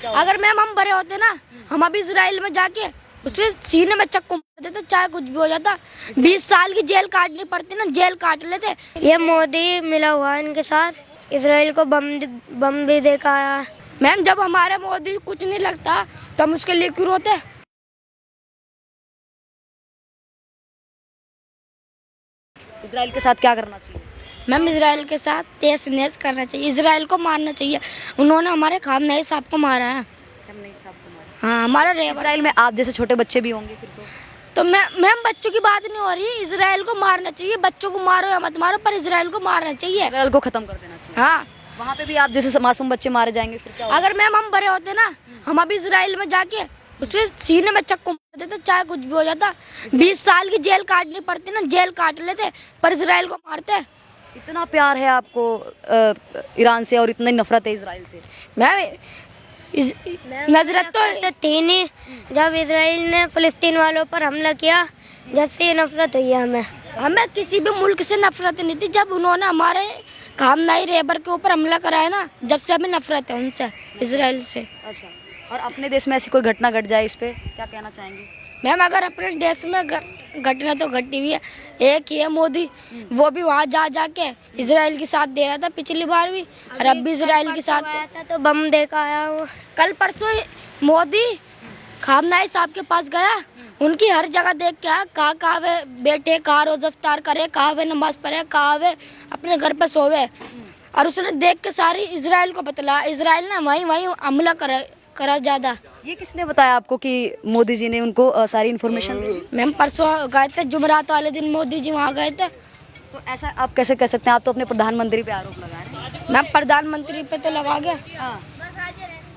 अगर मैम हम बड़े होते ना, हम अभी इजराइल में जाके उसे सीने में चक्कू मार देते, चाहे कुछ भी हो जाता। 20 साल की जेल काटनी पड़ती ना, जेल काट लेते। ये मोदी मिला हुआ है इनके साथ, इसराइल को बम भी देकर आया। मैम जब हमारे मोदी कुछ नहीं लगता तो हम उसके लिए क्यों रोते? इजराइल के साथ क्या करना चाहिए? मैम इजराइल के साथ तेज नेज करना चाहिए, इजराइल को मारना चाहिए। उन्होंने हमारे खामनेई साहब को मारा है। हाँ, हमारा इजराइल में आप जैसे छोटे बच्चे भी होंगे फिर तो मैम बच्चों की बात नहीं हो रही, इजराइल को मारना चाहिए। बच्चों को मारो या मत मारो, पर इजराइल को मारना चाहिए। इजराइल को खत्म कर देना चाहिए। हाँ, वहाँ पे भी आप जैसे मासूम बच्चे मारे जाएंगे फिर क्या होगा? अगर मैम हम बड़े होते ना, हम अभी इजराइल में जाके उसे सीने में चक्कू मार देते, चाहे कुछ भी हो जाता। 20 साल की जेल काटनी पड़ती ना, जेल काट लेते, पर इजराइल को मारते। इतना प्यार है आपको ईरान से और इतनी नफरत है इजराइल से? मैम नजरत तो थी नहीं जब इसराइल ने फिलिस्तीन वालों पर हमला किया, जब से ये नफरत हुई है हमें किसी भी मुल्क से नफरत नहीं थी। जब उन्होंने हमारे खामनेई रेबर के ऊपर हमला कराया ना, जब से हमें नफरत है उनसे, इजराइल से। अच्छा, और अपने देश में ऐसी कोई घटना घट जाए, इस पे क्या कहना चाहेंगे? मैम अगर अपने देश में घटना तो घटी हुई है, एक ही है मोदी, वो भी वहाँ जा जाके इजराइल के साथ दे रहा था पिछली बार भी, और अब भी इजराइल के साथ आया था तो बम देकर आया वो। कल परसों मोदी खामनेई साहब के पास गया, उनकी हर जगह देख के आया, कहाँ वे बैठे, कहाँ रोज़ इफ्तार करे, कहाँ वे नमाज पढ़े, कहाँ वे अपने घर पे सोवे, और उसने देख के सारी इजराइल को बतला। इजराइल ने वहीं हमला करा ज़्यादा। ये किसने बताया आपको कि मोदी जी ने उनको सारी इन्फॉर्मेशन दी? मैम परसों गए थे, जुमेरात वाले दिन मोदी जी वहाँ गए थे। तो ऐसा आप कैसे कह सकते हैं? आप तो अपने प्रधानमंत्री पे आरोप लगा रहे हैं। मैम प्रधानमंत्री पे तो लगा गए,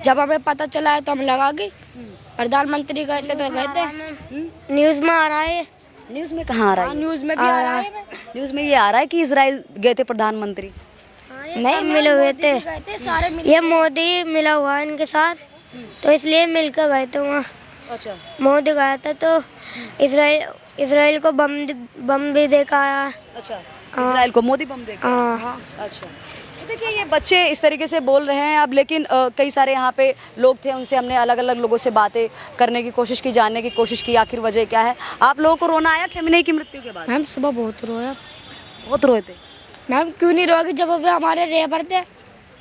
जब हमें पता चला है तो हम लगा गए। प्रधानमंत्री गए थे तो गए थे। न्यूज में आ रहा है। न्यूज में कहाँ आ रहा है? न्यूज में भी आ रहा है। न्यूज में ये आ रहा है कि इजराइल गए थे प्रधानमंत्री। नहीं मिले हुए थे, गए थे सारे मिल। ये मोदी मिला हुआ है इनके साथ, तो इसलिए मिलकर गए थे वहाँ। अच्छा, मोदी गया था तो इसराइल को बम भी देकर आया। अच्छा, इजराइल को मोदी बम देगा। हाँ, अच्छा, तो देखिए ये बच्चे इस तरीके से बोल रहे हैं अब, लेकिन कई सारे यहाँ पे लोग थे, उनसे हमने अलग अलग लोगों से बातें करने की कोशिश की, जानने की कोशिश की आखिर वजह क्या है। आप लोगों को रोना आया खमेनेई की मृत्यु के बाद? मैम सुबह बहुत रोया। बहुत रोए थे? मैम क्यों नहीं रोगे जब वे हमारे रेबर थे,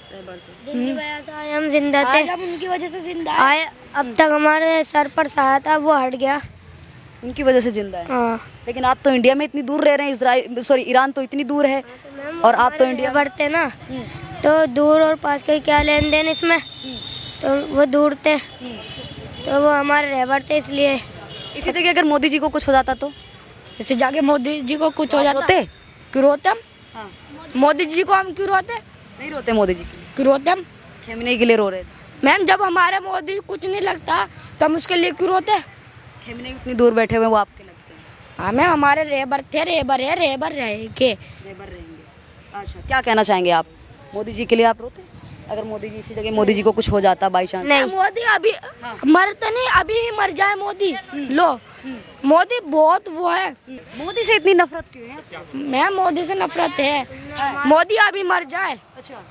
जिनकी वजह से हम जिंदा थे। आज हम उनकी वजह से जिंदा है। आए अब तक हमारे सर पर सहारा था, वो हट गया। उनकी वजह से जिंदा है। हाँ, लेकिन आप तो इंडिया में इतनी दूर रह रहे हैं, इजराइल सॉरी ईरान तो इतनी दूर है, और आप तो इंडिया बढ़ते ना, तो दूर और पास का क्या लेन देन इसमें, तो वो दूर थे, तो वो हमारे रहबर थे, इसलिए। इसी तरह अगर मोदी जी को कुछ हो जाता तो? इससे जाके मोदी जी को कुछ हो आप जाता, रोते? क्यों रोते हम? हाँ। मोदी जी को हम क्यों रोते? नहीं रोते मोदी जी के लिए? क्यों रोते हम? खमेनेई के लिए रो रहे थे। मैम जब हमारे मोदी कुछ नहीं लगता तो हम उसके लिए क्यों रोते? खमेनेई इतनी दूर बैठे हुए वो आपके लगते हैं? हाँ मैम, हमारे रेबर थे, रेबर है, रेबर रहेंगे। लेबर रहेंगे। अच्छा, क्या कहना चाहेंगे आप? मोदी जी के लिए आप रोते? अगर मोदी जी इसी जगह मोदी जी को कुछ हो जाता बाई चांस? नहीं, मोदी अभी मरते नहीं, अभी ही मर जाए मोदी। लो, मोदी बहुत वो है। मोदी से इतनी नफरत क्यों है? मैम मोदी से नफरत है, मोदी अभी मर जाए। अच्छा,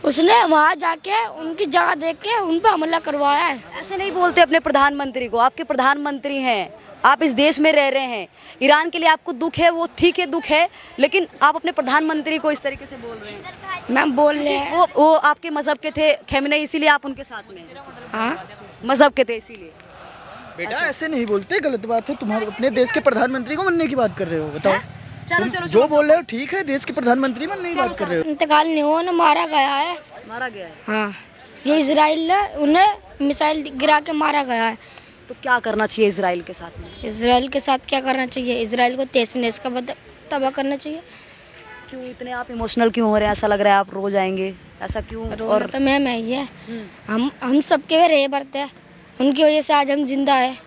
उसने वहाँ जाके उनकी जगह देख के उन पे हमला करवाया है। ऐसे नहीं बोलते अपने प्रधानमंत्री को। आपके प्रधानमंत्री हैं, आप इस देश में रह रहे हैं, ईरान के लिए आपको दुख है, वो ठीक है, दुख है, लेकिन आप अपने प्रधानमंत्री को इस तरीके से बोल रहे हैं। मैम बोल रहे हैं। वो आपके मजहब के थे खमेनेई, इसीलिए आप उनके साथ में हैं। हाँ मजहब के थे इसीलिए। बेटा ऐसे नहीं बोलते, गलत बात है। तुम्हारे अपने देश के प्रधानमंत्री को मानने की बात कर रहे हो, बताओ। चलो तुम जो बोल रहे हो ठीक है, देश के प्रधानमंत्री बनने की बात कर रहे हो। इंतकाल नहीं हुआ, उन्हें मारा गया है। मारा गया है? हाँ, ये इजराइल ने उन्हें मिसाइल गिरा के मारा गया है। तो क्या करना चाहिए इजराइल के साथ में? इजराइल के साथ क्या करना चाहिए? इजराइल को तहस-नहस का तबाह करना चाहिए। क्यों इतने आप इमोशनल क्यों हो रहे हैं? ऐसा लग रहा है आप रो जाएंगे, ऐसा क्यों? और तो मैम है ये, हम सबके रेबर थे, उनकी वजह से आज हम जिंदा है।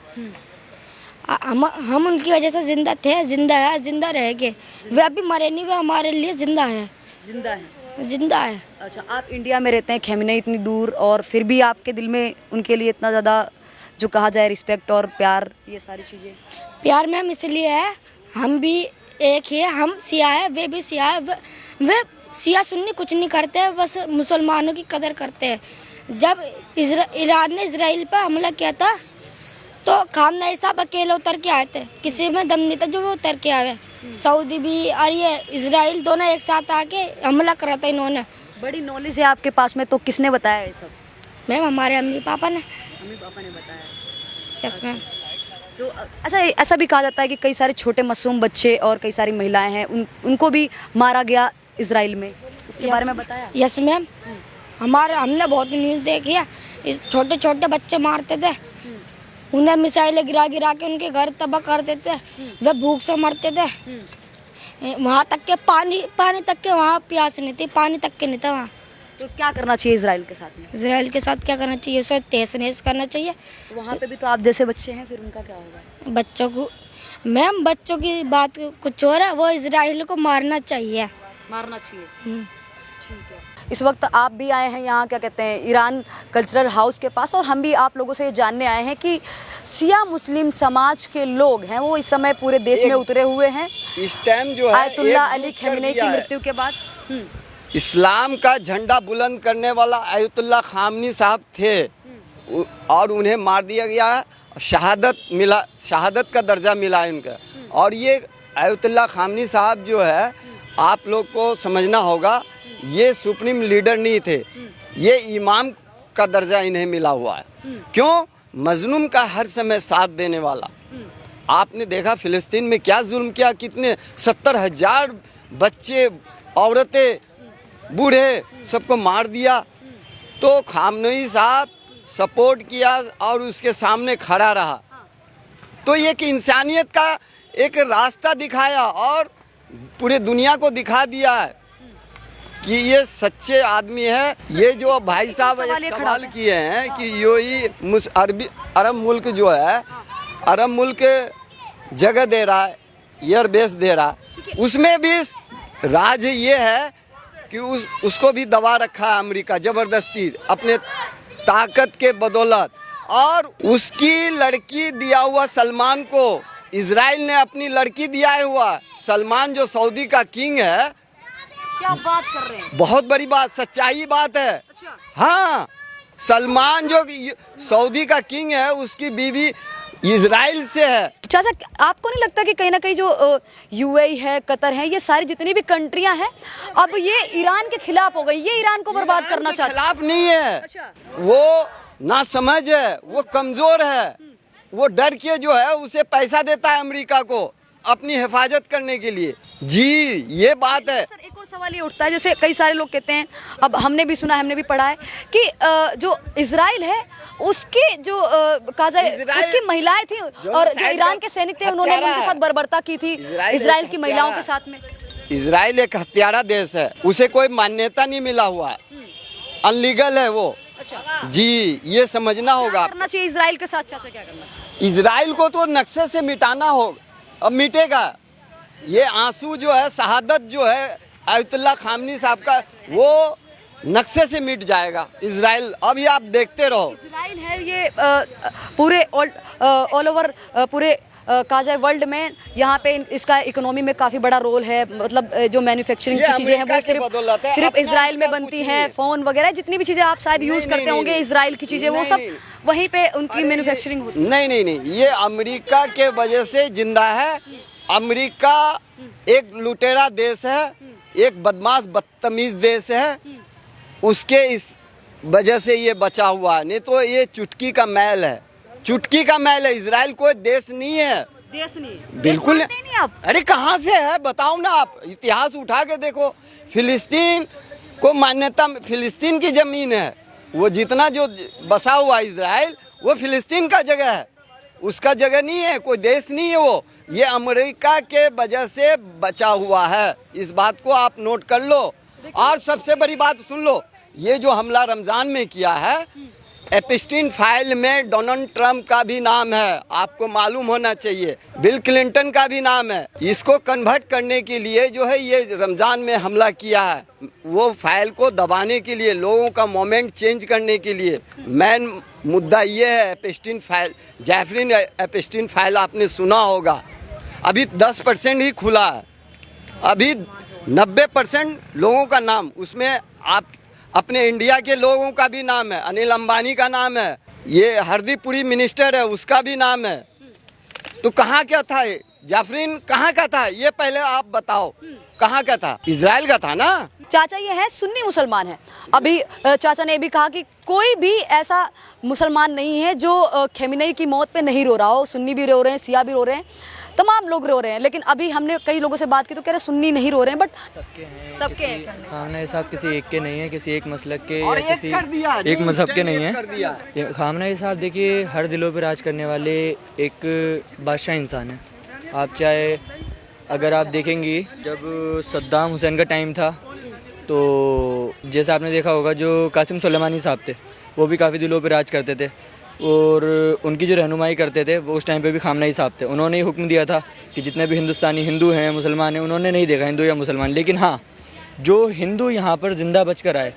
हम उनकी वजह से जिंदा थे, जिंदा है, जिंदा रहेंगे। वे अभी मरे नहीं, वे हमारे लिए जिंदा है, जिंदा है। जिंदा है। अच्छा, आप इंडिया में रहते हैं, खमेनेई इतनी दूर, और फिर भी आपके दिल में उनके लिए इतना ज़्यादा जो कहा जाए रिस्पेक्ट और प्यार, ये सारी चीज़ें? प्यार मैम इसलिए है, हम भी एक ही है, हम सिया है, वे भी सिया है। वे सिया सुन्नी कुछ नहीं करते, बस मुसलमानों की कदर करते हैं। जब ईरान ने इसराइल पर हमला किया था तो खामनेई साहब अकेले उतर के आए थे, किसी में दम नहीं था जो वो उतर के आए। सऊदी भी और ये इसराइल दोनों एक साथ आके हमला करा था इन्होंने। बड़ी नॉलेज है आपके पास में, तो किसने बताया ये सब? मैम हमारे अम्मी पापा ने। मम्मी पापा ने बताया। Yes ma'am. तो अच्छा, ऐसा भी कहा जाता है कि कई सारे छोटे मासूम बच्चे और कई सारी महिलाएं हैं, उनको भी मारा गया इजराइल में, इसके बारे में बताया? यस मैम, हमने बहुत न्यूज़ देखी है। इस छोटे छोटे बच्चे मारते थे, उन्हें मिसाइलें गिरा गिरा के उनके घर तबाह कर देते, वे भूख से मरते थे। वहाँ तक के पानी तक के वहाँ प्यास नहीं थी, पानी तक के नहीं था वहाँ। तो क्या करना चाहिए इजराइल के साथ में? इसराइल के साथ क्या करना चाहिए? उसे तहस-नहस करना चाहिए। तो वहाँ पे भी तो आप जैसे बच्चे हैं, फिर उनका क्या होगा? बच्चों को मैम, बच्चों की बात कुछ और है, वो इसराइल को मारना चाहिए। मारना चाहिए। ठीक है। इस वक्त आप भी आए हैं यहाँ, क्या कहते हैं, ईरान कल्चरल हाउस के पास, और हम भी आप लोगों से ये जानने आए हैं कि शिया मुस्लिम समाज के लोग हैं वो इस समय पूरे देश में उतरे हुए हैं इस टाइम जो है आयतुल्ला अली खमेनी की मृत्यु के बाद। इस्लाम का झंडा बुलंद करने वाला आयतुल्ला खामनी साहब थे और उन्हें मार दिया गया है। शहादत का दर्जा मिला है उनका। और ये आयतुल्ला खामनी साहब जो है, आप लोग को समझना होगा, ये सुप्रीम लीडर नहीं थे, ये इमाम का दर्जा इन्हें मिला हुआ है। क्यों? मजलूम का हर समय साथ देने वाला। आपने देखा फिलिस्तीन में क्या जुल्म किया, कितने 70,000 बच्चे, औरतें, बूढ़े सबको मार दिया। तो खामनेई साहब सपोर्ट किया और उसके सामने खड़ा रहा। तो एक इंसानियत का एक रास्ता दिखाया और पूरे दुनिया को दिखा दिया है कि ये सच्चे आदमी है। ये जो भाई साहब एक सवाल किए हैं कि यही अरब मुल्क जो है, अरब मुल्क जगह दे रहा है, एयर बेस दे रहा है, उसमें भी राज ये है कि उसको भी दबा रखा है अमेरिका ज़बरदस्ती अपने ताकत के बदौलत। और उसकी लड़की दिया हुआ सलमान को इजराइल ने अपनी लड़की दिया हुआ। सलमान जो सऊदी का किंग है, क्या बात कर रहे हैं? बहुत बड़ी बात, सच्चाई बात है। अच्छा। हाँ, सलमान जो सऊदी का किंग है, उसकी बीवी इजराइल से है। चाचा, आपको नहीं लगता कि कहीं ना कहीं जो यूएई है, कतर है, ये सारी जितनी भी कंट्रियां हैं, अब ये ईरान के खिलाफ हो गई, ये ईरान को बर्बाद करना चाहते हैं? खिलाफ नहीं है। अच्छा। वो नासमझ है, वो कमजोर है, वो डर के जो है उसे पैसा देता है अमेरिका को अपनी हिफाजत करने के लिए। जी, ये बात है। सर, एक और सवाल ये उठता है, जैसे कई सारे लोग कहते हैं, अब हमने भी सुना है, हमने भी पढ़ा है कि जो इजराइल है उसके जो कहा जाए उसकी महिलाएं थी और जो ईरान के सैनिक थे उन्होंने उनके साथ बर्बरता की थी इजराइल की महिलाओं के साथ में। इजराइल एक हत्यारा देश है, उसे कोई मान्यता नहीं मिला हुआ है, अनलीगल है वो। अच्छा। जी, ये समझना होगा। क्या करना चाहिए इजराइल के साथ? चाचा, क्या करना चाहिए? इजराइल को तो नक्शे से मिटाना होगा, अब मिटेगा। ये आंसू जो है, शहादत जो है आयतुल्ला खामनी साहब का, वो नक्शे से मिट जाएगा इजराइल। अभी आप देखते रहो। इजराइल है ये पूरे ऑल ओवर पूरे कहा जाए वर्ल्ड में, यहाँ पे इसका इकोनॉमी में काफ़ी बड़ा रोल है। मतलब जो मैन्युफैक्चरिंग की चीज़ें हैं वो सिर्फ इजराइल में बनती हैं। फ़ोन वगैरह जितनी भी चीज़ें आप शायद यूज़ करते होंगे इजराइल की चीज़ें, वो सब वहीं पे उनकी मैन्युफैक्चरिंग होती है। नहीं, ये अमेरिका के वजह से जिंदा है। अमेरिका एक लुटेरा देश है, एक बदमाश बदतमीज देश है, उसके इस वजह से ये बचा हुआ है। नहीं तो ये चुटकी का मैल है, चुटकी का मैल है। इजराइल कोई देश नहीं है, देश नहीं, बिल्कुल नहीं। आप अरे कहाँ से है बताओ ना, आप इतिहास उठा के देखो। फिलिस्तीन को मान्यता, फिलिस्तीन की जमीन है, वो जितना जो बसा हुआ इजराइल वो फिलिस्तीन का जगह है, उसका जगह नहीं है, कोई देश नहीं है वो। ये अमेरिका के वजह से बचा हुआ है, इस बात को आप नोट कर लो। और सबसे बड़ी बात सुन लो, ये जो हमला रमज़ान में किया है, एप्स्टीन फाइल में डोनाल्ड ट्रंप का भी नाम है, आपको मालूम होना चाहिए, बिल क्लिंटन का भी नाम है। इसको कन्वर्ट करने के लिए जो है ये रमज़ान में हमला किया है, वो फाइल को दबाने के लिए, लोगों का मोमेंट चेंज करने के लिए। मेन मुद्दा ये है Epstein file, Jeffrey Epstein file आपने सुना होगा। अभी 10% ही खुला है, अभी 90% लोगों का नाम उसमें अपने इंडिया के लोगों का भी नाम है, अनिल अंबानी का नाम है, ये हरदीप पुरी मिनिस्टर है उसका भी नाम है। तो कहाँ क्या था ये? जाफरीन कहाँ का था ये पहले आप बताओ, कहाँ का था? इजराइल का था ना। चाचा ये है सुन्नी मुसलमान है। अभी चाचा ने भी कहा कि कोई भी ऐसा मुसलमान नहीं है जो खेमेनी की मौत पे नहीं रो रहा हो। सुन्नी भी रो रहे हैं, शिया भी रो रहे हैं, तमाम लोग रो रहे हैं। लेकिन अभी हमने कई लोगों से बात की तो कह रहे सुन्नी नहीं रो रहे हैं, बट सबके हैं। खामना साहब किसी एक के नहीं है, किसी एक मसलक के और या किसी कर दिया, एक मजहब के नहीं कर दिया। है। खामना साहब देखिए हर दिलों पर राज करने वाले एक बादशाह इंसान है। आप चाहे अगर आप देखेंगी जब सद्दाम हुसैन का टाइम था तो जैसे आपने देखा होगा जो कासिम सुलेमानी साहब थे वो भी काफ़ी दिलों पर राज करते थे और उनकी जो रहनुमाई करते थे वो उस टाइम पे भी खामनाई साहब थे। उन्होंने ही हुक्म दिया था कि जितने भी हिंदुस्तानी हिंदू हैं मुसलमान हैं, उन्होंने नहीं देखा हिंदू या मुसलमान, लेकिन हाँ जो हिंदू यहाँ पर ज़िंदा बच कर आए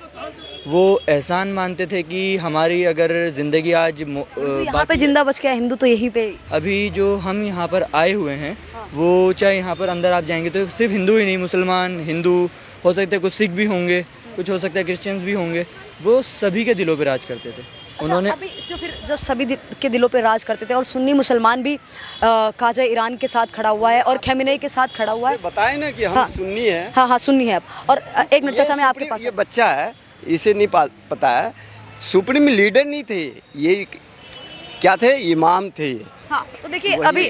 वो एहसान मानते थे कि हमारी अगर ज़िंदगी आज यहाँ पे जिंदा बच गया हिंदू तो यहीं पे। अभी जो हम यहाँ पर आए हुए हैं वो चाहे यहाँ पर अंदर आप जाएंगे तो सिर्फ हिंदू ही नहीं, मुसलमान, हिंदू हो सकते हैं, कुछ सिख भी होंगे, कुछ हो सकता है क्रिश्चियंस भी होंगे, वो सभी के दिलों पे राज करते थे। उन्होंने अभी जो फिर जब सभी के दिलों पे राज करते थे और सुन्नी मुसलमान भी काजा ईरान के साथ खड़ा हुआ है और खेमेनी के साथ खड़ा हुआ है। बताए ना कि हम हाँ। सुन्नी है। हाँ हाँ सुन्नी है आप। और एक मिनट चाचा मैं आपके पास ये बच्चा है, इसे नहीं पता है, सुप्रीम लीडर नहीं थे ये, क्या थे? इमाम थे ये। हाँ तो देखिए अभी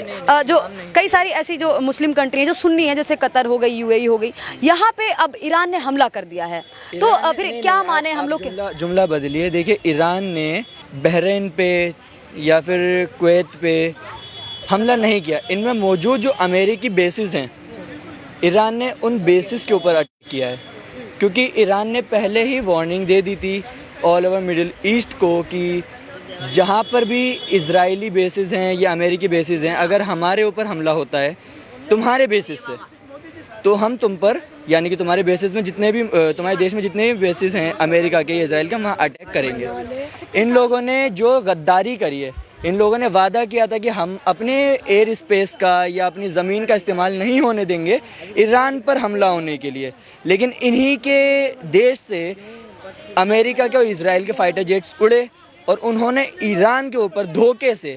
जो कई सारी ऐसी जो मुस्लिम कंट्री हैं जो सुन्नी है, जैसे कतर हो गई, यूएई हो गई, यहाँ पे अब ईरान ने हमला कर दिया है। तो फिर क्या माने हम लोग के? जुमला बदलिए। देखिए ईरान ने बहरीन पे या फिर कुवैत पे हमला नहीं किया। इनमें मौजूद जो अमेरिकी बेसिस हैं ईरान ने उन बेसिस के ऊपर अटैक किया है, क्योंकि ईरान ने पहले ही वार्निंग दे दी थी ऑल ओवर मिडिल ईस्ट को कि जहाँ पर भी इजरायली बेसिस हैं या अमेरिकी बेसिस हैं, अगर हमारे ऊपर हमला होता है तुम्हारे बेसिस से तो हम तुम पर, यानी कि तुम्हारे बेसिस में जितने भी तुम्हारे देश में जितने भी बेसिस हैं अमेरिका के या इजराइल के, वहाँ अटैक करेंगे। इन लोगों ने जो गद्दारी करी है, इन लोगों ने वादा किया था कि हम अपने एयर स्पेस का या अपनी ज़मीन का इस्तेमाल नहीं होने देंगे ईरान पर हमला होने के लिए, लेकिन इन्हीं के देश से अमेरिका के और इजराइल के फाइटर जेट्स उड़े और उन्होंने ईरान के ऊपर धोखे से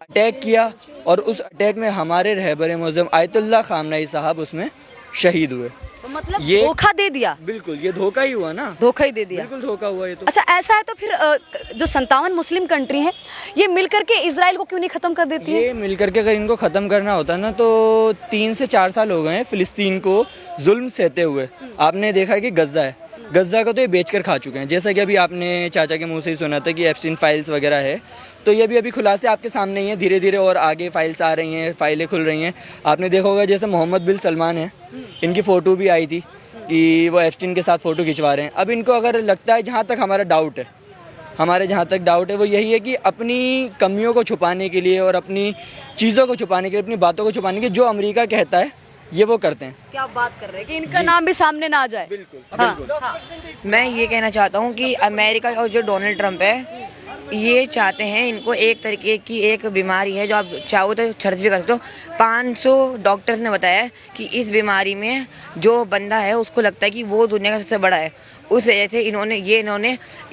अटैक किया और उस अटैक में हमारे रहबर मुअज़्ज़म आयतुल्लाह खामनेई साहब उसमें शहीद हुए। तो मतलब ये धोखा दे दिया। बिल्कुल ये धोखा ही हुआ ना, धोखा ही दे दिया। बिल्कुल धोखा हुआ ये तो। अच्छा ऐसा है तो फिर जो 57 मुस्लिम कंट्री हैं ये मिलकर के इजराइल को क्यों नहीं खत्म कर देती है? ये मिलकर के अगर इनको ख़त्म करना होता ना तो 3 से 4 साल हो गए हैं फ़िलिस्तीन को जुल्म सहते हुए। आपने देखा कि गज़ा है, गज़ा को तो ये बेच कर खा चुके हैं। जैसा कि अभी आपने चाचा के मुंह से ही सुना था कि एप्स्टीन फाइल्स वगैरह है, तो ये भी अभी खुलासे आपके सामने ही है। धीरे धीरे और आगे फाइल्स आ रही हैं, फाइलें खुल रही हैं। आपने देखा होगा जैसे मोहम्मद बिन सलमान है, इनकी फ़ोटो भी आई थी कि वो एप्स्टीन के साथ फ़ोटो खिंचवा रहे हैं। अब इनको अगर लगता है, जहाँ तक हमारा डाउट है, हमारे जहाँ तक डाउट है वो यही है कि अपनी कमियों को छुपाने के लिए और अपनी चीज़ों को छुपाने के लिए, अपनी बातों को छुपाने के लिए जो अमेरिका कहता है ये वो करते हैं। क्या बात कर रहे हैं कि इनका नाम भी सामने ना आ जाए। बिल्कुल। मैं ये कहना चाहता हूँ कि अमेरिका और जो डोनाल्ड ट्रंप है ये चाहते हैं, इनको एक तरीके की एक बीमारी है जो आप चाहो तो सर्च भी कर सकते हो। 500 डॉक्टर्स ने बताया है कि इस बीमारी में जो बंदा है उसको लगता है कि वो दुनिया का सबसे बड़ा है। उस वजह से इन्होंने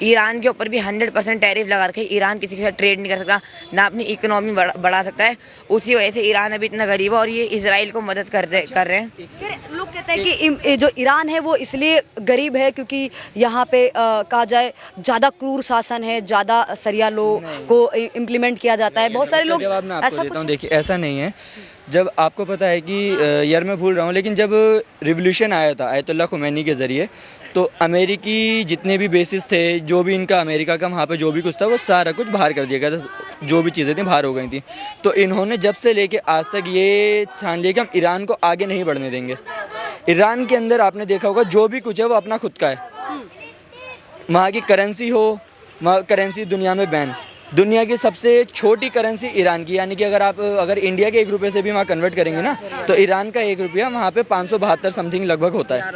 ईरान के ऊपर भी 100% टैरिफ लगा रखे। ईरान किसी के साथ ट्रेड नहीं कर सकता, ना अपनी इकोनॉमी बढ़ा सकता है। उसी वजह से ईरान अभी इतना गरीब है और ये इसराइल को मदद कर रहे हैं। लोग कहते हैं कि जो ईरान है वो इसलिए गरीब है क्योंकि यहाँ पे कहा जाए ज़्यादा क्रूर शासन है, ज़्यादा सरिया लो को इम्प्लीमेंट किया जाता है। बहुत सारे लोग जवाब मैं आपको देता हूँ। देखिए ऐसा नहीं है, जब आपको पता है कि यार मैं भूल रहा हूँ, लेकिन जब रिवोल्यूशन आया था आयतुल्लाह खुमैनी के ज़रिए तो अमेरिकी जितने भी बेसिस थे, जो भी इनका अमेरिका का वहाँ पे जो भी कुछ था वो सारा कुछ बाहर कर दिया गया था। जो भी चीज़ें थी बाहर हो गई थी। तो इन्होंने जब से लेके आज तक ये ठान लिया कि हम ईरान को आगे नहीं बढ़ने देंगे। ईरान के अंदर आपने देखा होगा जो भी कुछ है वो अपना खुद का है। वहाँ की करेंसी हो, वहाँ करेंसी दुनिया में बैन। दुनिया की सबसे छोटी करेंसी ईरान की, यानी कि अगर इंडिया के 1 रुपये से भी वहाँ कन्वर्ट करेंगे ना तो ईरान का 1 रुपया वहाँ पे 572 समथिंग लगभग होता है,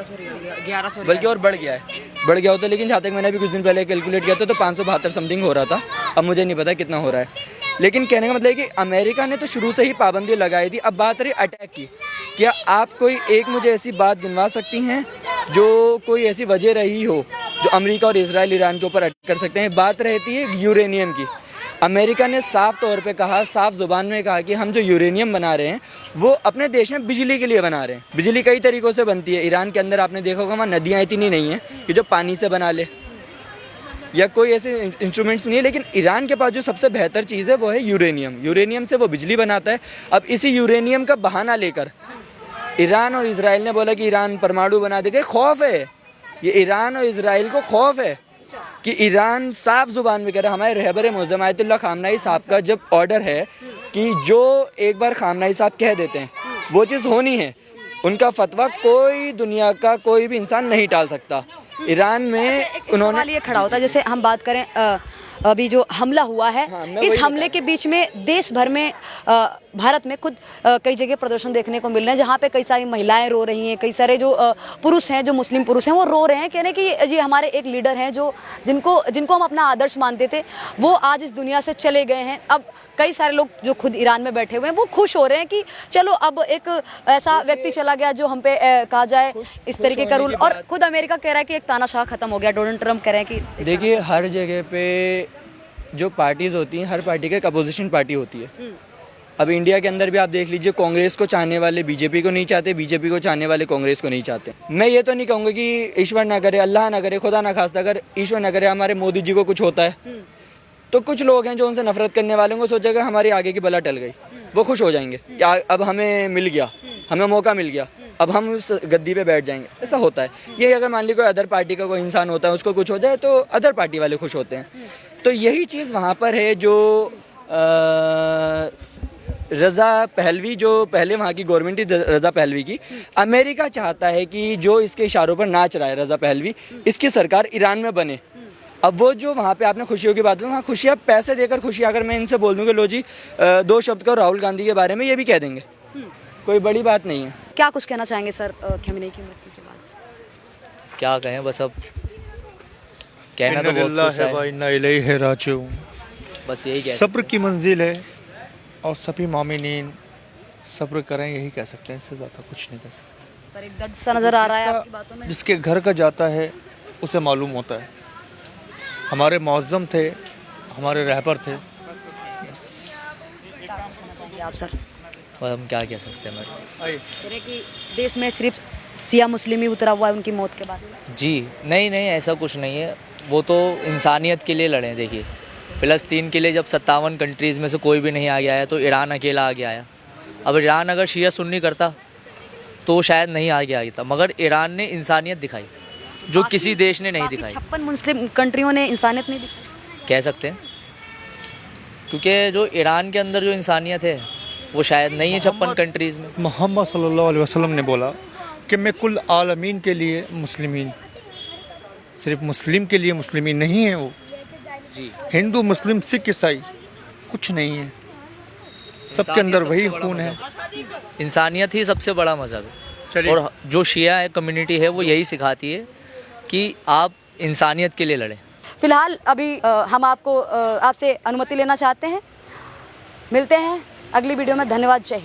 1100 बल्कि और बढ़ गया होता है। लेकिन जहाँ तक मैंने अभी कुछ दिन पहले कैलकुलेट किया था तो 572 समथिंग हो रहा था। अब मुझे नहीं पता कितना हो रहा है। लेकिन कहने का मतलब है कि अमेरिका ने तो शुरू से ही पाबंदी लगाई थी। अब बात रही अटैक की, क्या आप कोई एक मुझे ऐसी बात गिनवा सकती हैं जो कोई ऐसी वजह रही हो जो अमेरिका और इजराइल ईरान के ऊपर अटैक कर सकते हैं। बात रहती है यूरेनियम की। अमेरिका ने साफ तौर पे कहा, साफ ज़ुबान में कहा कि हम जो यूरेनियम बना रहे हैं वो अपने देश में बिजली के लिए बना रहे हैं। बिजली कई तरीक़ों से बनती है। ईरान के अंदर आपने देखा होगा वहाँ नदियाँ इतनी नहीं हैं कि जो पानी से बना ले, या कोई ऐसे इंस्ट्रूमेंट्स नहीं है, लेकिन ईरान के पास जो सबसे बेहतर चीज़ है वो है यूरेनियम। यूरेनियम से वो बिजली बनाता है। अब इसी यूरेनियम का बहाना लेकर ईरान और इजराइल ने बोला कि ईरान परमाणु बना देगा। खौफ है, ये ईरान और इजराइल को खौफ है कि ईरान साफ जुबान में कह रहा है। हमारे रहबर मुअज़्ज़म आयतुल्लाह ख़ामनेई साहब का जब ऑर्डर है कि जो एक बार ख़ामनेई साहब कह देते हैं वो चीज़ होनी है, उनका फतवा कोई दुनिया का कोई भी इंसान नहीं टाल सकता। ईरान में उन्होंने ये खड़ा होता है, जैसे हम बात करें अभी जो हमला हुआ है, इस हमले के बीच में देश भर में भारत में खुद कई जगह प्रदर्शन देखने को मिल रहे हैं, जहाँ पे कई सारी महिलाएं रो रही हैं, कई सारे जो पुरुष हैं, जो मुस्लिम पुरुष हैं, वो रो रहे हैं, कह रहे हैं कि ये हमारे एक लीडर हैं जो जिनको हम अपना आदर्श मानते थे, वो आज इस दुनिया से चले गए हैं। अब कई सारे लोग जो खुद ईरान में बैठे हुए हैं वो खुश हो रहे हैं कि चलो अब एक ऐसा व्यक्ति चला गया जो हम पे कहा जाए इस तरीके का रूल। और खुद अमेरिका कह रहा है कि एक तानाशाह खत्म हो गया। डोनाल्ड ट्रंप कह रहे हैं कि देखिए, हर जगह पे जो पार्टीज़ होती हैं, हर पार्टी का एक अपोजिशन पार्टी होती है। अब इंडिया के अंदर भी आप देख लीजिए, कांग्रेस को चाहने वाले बीजेपी को नहीं चाहते, बीजेपी को चाहने वाले कांग्रेस को नहीं चाहते। मैं ये तो नहीं कहूँगा कि ईश्वर ना करे, अल्लाह ना करे, खुदा ना खास्ता, अगर ईश्वर ना करे हमारे मोदी जी को कुछ होता है तो कुछ लोग हैं जो उनसे नफरत करने वालों को सोचेगा हमारी आगे की बला टल गई, वो खुश हो जाएंगे या अब हमें मिल गया, हमें मौका मिल गया, अब हम उस गद्दी पे बैठ जाएंगे। ऐसा होता है। ये अगर मान ली कोई अदर पार्टी का कोई इंसान होता है, उसको कुछ हो जाए तो अदर पार्टी वाले खुश होते हैं। तो यही चीज़ वहाँ पर है जो रज़ा पहलवी, जो पहले वहाँ की गवर्नमेंट थी रज़ा पहलवी की, अमेरिका चाहता है कि जो इसके इशारों पर नाच रहा है रज़ा पहलवी, इसकी सरकार ईरान में बने। अब वो जो वहाँ पे आपने खुशियों की बात, वहाँ खुशियाँ पैसे देकर खुशियाँ, अगर मैं इनसे बोल दूँ कि लो जी 2 शब्द करो राहुल गांधी के बारे में, ये भी कह देंगे, कोई बड़ी बात नहीं है। क्या कुछ कहना चाहेंगे सर खamenei की मृत्यु के बाद? क्या कहें, बस अब कहना तो बहुत कुछ है, बस यही कह सब्र की मंजिल है और सभी मोमिनीन सब्र करें, यही कह सकते हैं, इससे ज़्यादा कुछ नहीं कह सकते। सर एक दर्द सा नजर आ रहा है आपकी बातों में। जिसके घर का जाता है उसे मालूम होता है। हमारे मुअज़्ज़म थे, हमारे रहबर थे। आप सर और हम क्या कह सकते हैं। कह रहे कि देश में सिर्फ सिया मुस्लिम ही उतरा हुआ है उनकी मौत के बाद। जी नहीं, ऐसा कुछ नहीं है। वो तो इंसानियत के लिए लड़े। देखिए, फ़लस्तीन के लिए जब 57 कंट्रीज़ में से कोई भी नहीं आगे आया तो ईरान अकेला आगे आया। अब ईरान अगर शिया सुन्नी करता तो शायद नहीं आगे आया था, मगर ईरान ने इंसानियत दिखाई जो किसी देश ने नहीं दिखाई। 56 मुस्लिम कंट्रियों ने इंसानियत नहीं दिखाई, कह सकते हैं, क्योंकि जो ईरान के अंदर जो इंसानियत है वो शायद नहीं है 56 कंट्रीज़ में। मोहम्मद सल्लल्लाहु अलैहि वसल्लम ने बोला कि मैं कुल आलमीन के लिए मुस्लिमीन, सिर्फ मुस्लिम के लिए मुस्लिमीन नहीं है वो। हिंदू मुस्लिम सिख ईसाई कुछ नहीं है, सबके अंदर वही खून है। इंसानियत ही सबसे बड़ा मज़हब है, और जो शिया कम्युनिटी है वो यही सिखाती है कि आप इंसानियत के लिए लड़ें। फिलहाल अभी हम आपसे अनुमति लेना चाहते हैं। मिलते हैं अगली वीडियो में। धन्यवाद। जय हिंद।